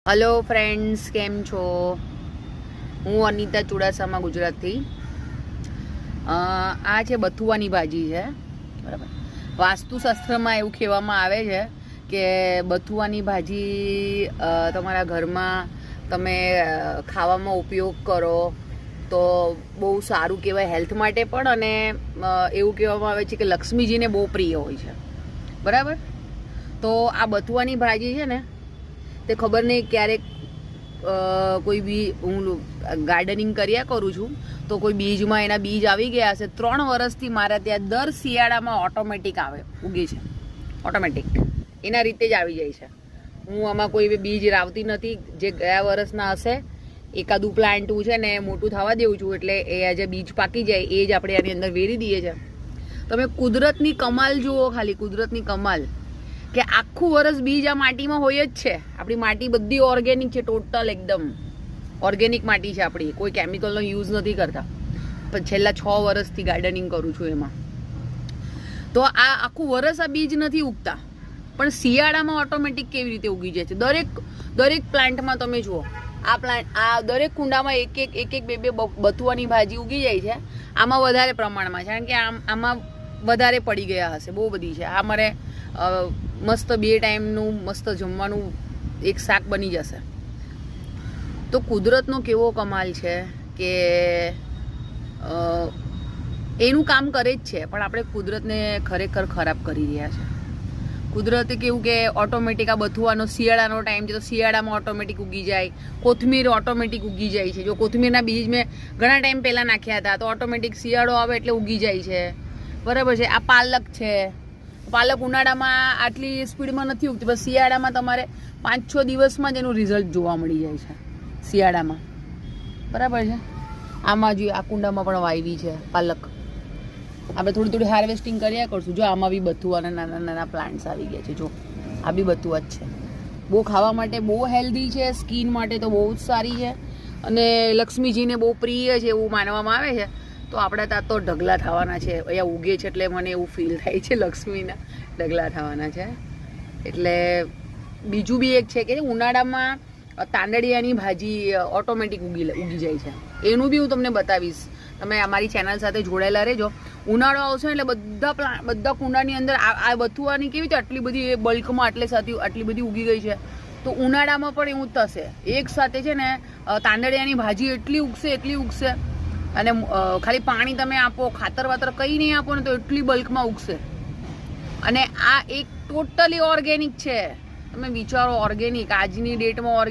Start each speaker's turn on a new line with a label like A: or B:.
A: Hello friends, કેમ છો? હું અનિતા ચુડાસમા ગુજરાતથી. આ છે બથુવાની ભાજી છે, બરાબર. વાસ્તુશાસ્ત્રમાં એવું કહેવામાં આવે છે કે બથુવાની ભાજી તમારા ઘરમાં તમે ખાવામાં ઉપયોગ કરો તો બહુ સારું કહેવાય હેલ્થ માટે પણ, અને એવું કહેવામાં આવે છે કે લક્ષ્મીજીને બહુ પ્રિય હોય છે, બરાબર. તો આ બથુવાની ભાજી છે ને, તે ખબર નહીં ક્યારેક કોઈ બી હું ગાર્ડનિંગ કર્યા કરું છું તો કોઈ બીજમાં એના બીજ આવી ગયા હશે. 3 વર્ષથી મારા ત્યાં દર શિયાળામાં ઓટોમેટિક આવે, ઉગે છે ઓટોમેટિક, એના રીતે જ આવી જાય છે. હું આમાં કોઈ બીજ રાવતી નથી. જે ગયા વર્ષના હશે એકાદું પ્લાન્ટું છે ને મોટું થવા દેવું છું, એટલે એ જે બીજ પાકી જાય એ જ આપણે આની અંદર વેરી દઈએ છીએ. તમે કુદરતની કમાલ જુઓ, ખાલી કુદરતની કમાલ, કે આખું વર્ષ બીજ આ માટીમાં હોય જ છે. આપણી માટી બધી ઓર્ગેનિક છે, ટોટલ એકદમ ઓર્ગેનિક માટી છે આપણી, કોઈ કેમિકલનો યુઝ નથી કરતા. પણ છેલ્લા 6 વર્ષથી ગાર્ડનિંગ કરું છું એમાં. તો આ આખું વર્ષ આ બીજ નથી ઉગતા, પણ શિયાળામાં ઓટોમેટિક કેવી રીતે ઉગી જાય છે. દરેક પ્લાન્ટમાં તમે જુઓ, આ દરેક કુંડામાં એક બે બથુવાની ભાજી ઉગી જાય છે. આમાં વધારે પ્રમાણમાં છે, કારણ કે આમાં વધારે પડી ગયા હશે, બહુ બધી છે. આ મારે મસ્ત 2 ટાઈમનું મસ્ત જમવાનું એક શાક બની જશે. તો કુદરતનો કેવો કમાલ છે કે એનું કામ કરે જ છે, પણ આપણે કુદરતને ખરેખર ખરાબ કરી રહ્યા છે. કુદરતે કેવું કે ઓટોમેટિક આ બથુવાનો શિયાળાનો ટાઈમ છે તો શિયાળામાં ઓટોમેટિક ઉગી જાય. કોથમીર ઓટોમેટિક ઉગી જાય છે. જો કોથમીરના બીજ મેં ઘણા ટાઈમ પહેલાં નાખ્યા હતા તો ઓટોમેટિક શિયાળો આવે એટલે ઉગી જાય છે, બરાબર છે. આ પાલક છે, પાલક ઉનાળામાં આટલી સ્પીડમાં નથી ઉગતી, બસ શિયાળામાં તમારે 5-6 દિવસમાં જ એનું રિઝલ્ટ જોવા મળી જાય છે શિયાળામાં, બરાબર છે. આમાં જો આ કુંડામાં પણ વાવી છે પાલક. આપણે થોડી હાર્વેસ્ટિંગ કર્યા કરશું. જો આમાં બી બથુઆના નાના પ્લાન્ટ્સ આવી ગયા છે. જો આ બી બથુઆ જ છે. બહુ ખાવા માટે બહુ હેલ્ધી છે, સ્કિન માટે તો બહુ જ સારી છે, અને લક્ષ્મીજીને બહુ પ્રિય છે એવું માનવામાં આવે છે. તો આપણા ત્યાં તો ઢગલા થવાના છે. અહીંયા ઉગે છે એટલે મને એવું ફીલ થાય છે લક્ષ્મીના ઢગલા થવાના છે. એટલે બીજું બી એક છે કે ઉનાળામાં તાંદળિયાની ભાજી ઓટોમેટિક ઉગી જાય છે. એનું બી હું તમને બતાવીશ. તમે અમારી ચેનલ સાથે જોડાયેલા રહેજો. ઉનાળો આવશે એટલે બધા કુંડાની અંદર આ બથુવાની કેવી રીતે આટલી બધી બલ્કમાં આટલી બધી ઉગી ગઈ છે. તો ઉનાળામાં પણ એવું જ થશે. એક સાથે છે ને તાંદળિયાની ભાજી એટલી ઉગશે, અને ખાલી પાણી તમે આપો, ખાતર વાતર કંઈ નહીં આપો ને તો એટલી બલ્કમાં ઉગશે. અને આ એક ટોટલી ઓર્ગેનિક છે. તમે વિચારો, ઓર્ગેનિક, આજની ડેટમાં ઓર્ગેનિક